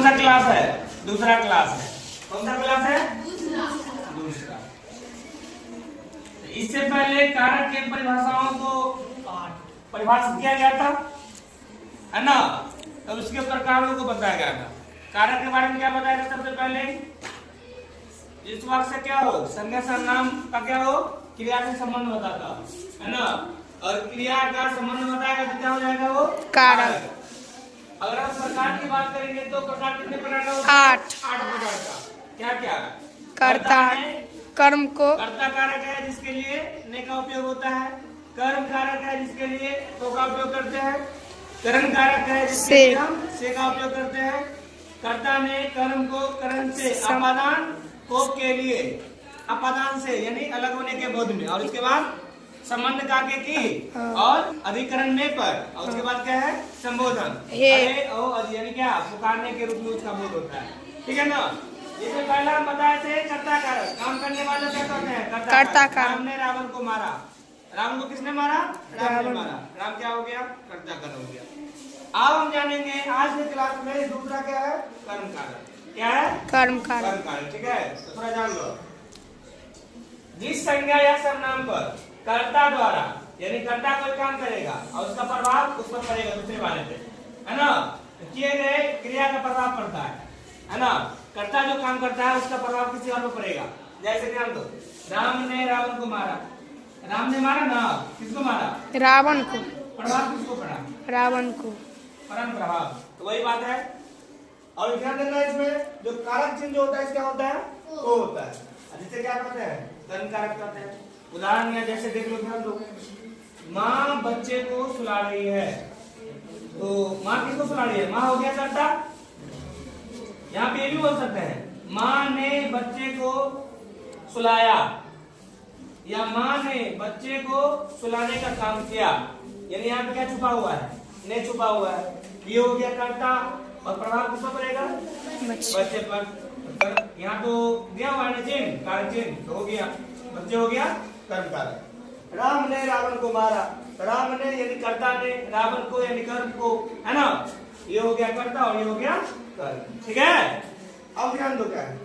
दूसरा क्लास है, दूसरा क्लास है। कौन सा क्लास है? दूसरा। इससे पहले कारक की परिभाषाओं को परिभाषित किया गया था, है ना? तो उसके प्रकारों को बताया गया था। कारक के बारे में क्या बताया था सबसे पहले? जिस वाक्य से क्या हो, संज्ञा सर्वनाम का क्या हो, क्रिया से संबंध बताता है ना, और क्रिया का संबंध बताएगा तो क्या हो जाएगा वो कारक। अगर हम प्रकार की बात करेंगे तो प्रकार कितने प्रकार का होता है? 8 प्रकार का। क्या क्या? कर्ता, कर्म को, कर्ता कारक है जिसके लिए ने का उपयोग होता है, कर्म कारक है जिसके लिए को का उपयोग करते हैं, करण कारक है जिसके लिए हम से का उपयोग करते हैं, कर्ता ने कर्म को करण से, अपादान को के लिए, अपादान से यानी अलग होने के बोध में, और उसके बाद संबंध का के की और अधिकरण में पर, और उसके बाद क्या है? संबोधन। अरे ओ यानी क्या? पुकारने के रूप में उसका बोध होता है, ठीक है ना? इससे पहला हम बताए थे कर्ता कारक, काम करने वाले क्या कहते हैं? कर्ता कारक। राम ने रावण को मारा। राम को किसने मारा? राम ने मारा। राम क्या हो गया? कर्ता कारक हो गया। अब हम जानेंगे आज के क्लास में दूसरा क्या है? कर्म कारक। क्या है? कर्म कारक, ठीक है? तो थोड़ा जान लो। जिस संज्ञा या सर्वनाम पर कर्ता द्वारा यानी कर्ता कोई काम करेगा और उसका प्रभाव उस पर पड़ेगा, दूसरे वाले पे, है ना? किए गए क्रिया का प्रभाव पड़ता है ना? कर्ता जो काम करता है उसका प्रभाव किसी और पर पड़ेगा। जैसे ध्यान दो, राम ने रावण को मारा। राम ने मारा ना, किसको मारा? रावण को। प्रभाव किसको पड़ा? रावण को। परम प्रभाव, तो वही बात है। और ध्यान देना इसमें जो कारक चिन्ह जो होता है क्या होता है? वो होता है, जिसे क्या कहते हैं? कर्म कारक कहते हैं। उदाहरण या जैसे देख लो, ध्यान दो, माँ बच्चे को सुला रही है, तो माँ किसको सुला रही है? माँ हो गया कर्ता। यहाँ पे ये भी बोल सकते हैं, माँ ने बच्चे को सुलाया, या माँ ने बच्चे को सुलाने का काम किया, यानी यहाँ पे क्या छुपा हुआ है? ने छुपा हुआ है। ये हो गया कर्ता, और प्रभाव किस पर पड़ेगा? बच्चे पर। यहाँ तो दिया हुआ है चिन्ह, कारक चिन्ह, तो हो गया बच्चे, हो गया कर्म कारक। राम ने रावण को मारा। राम ने यानी कर्ता ने, रावण को यानी कर्म को, है ना? ये हो गया कर्ता और ये हो गया कर्म, ठीक है? अब ध्यान दो क्या है?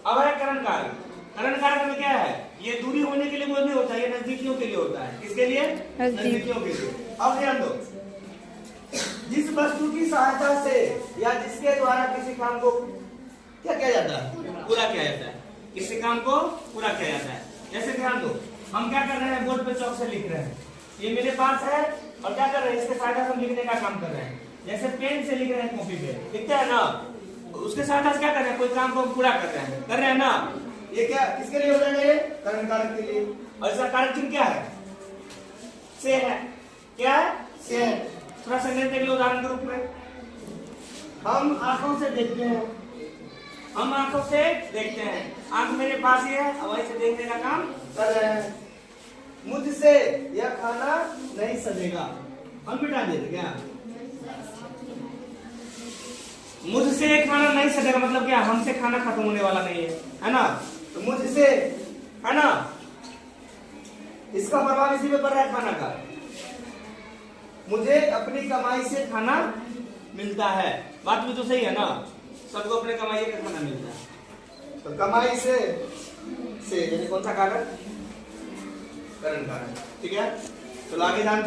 अब है करण कारक। करण कारक में क्या है? ये दूरी होने के लिए वो नहीं होता, ये नजदीकियों के लिए होता है। किसके लिए? नजदीकियों के लिए। अब ध्यान दो, जिस वस्तु की सहायता से या जिसके द्वारा किसी काम को क्या किया जाता है? पूरा किया जाता है। किसी काम को पूरा किया जाता है। जैसे ध्यान दो, हम क्या कर रहे हैं? बोर्ड पे चौक से लिख रहे हैं, ये मेरे पास है, और क्या कर रहे हैं? इसके सहायता से हम लिखने का काम कर रहे हैं। जैसे पेन से लिख रहे हैं कॉपी पे, लिखते हैं ना, उसके सहायता से क्या कर रहे हैं? कोई काम को पूरा कर रहे हैं ना? ये क्या किसके लिए हो जाएगा? ये करण कारक के लिए। और इसका कारक चिन्ह क्या है? से है। क्या है? से है। थोड़ा संकेत देख लो उदाहरण के रूप में, हम आंखों से देखते हैं, हम आंखों से देखते हैं, आंख मेरे पास ही है, वहीं से देखने का काम कर रहे हैं। मुझसे यह खाना नहीं सजेगा, हम मिटा देते क्या? मुझसे खाना नहीं सजेगा मतलब क्या? हमसे खाना खत्म होने वाला नहीं है ना? तो मुझसे, है ना, इसका प्रभाव इसी पे पड़ रहा है खाना का। मुझे अपनी कमाई से खाना मिलता है, बात भी तो सही है ना? सबको अपने कमाई का खाना मिलता है, तो कमाई से यानी कौन सा कारक? करण कारक, ठीक है? तो आगे जान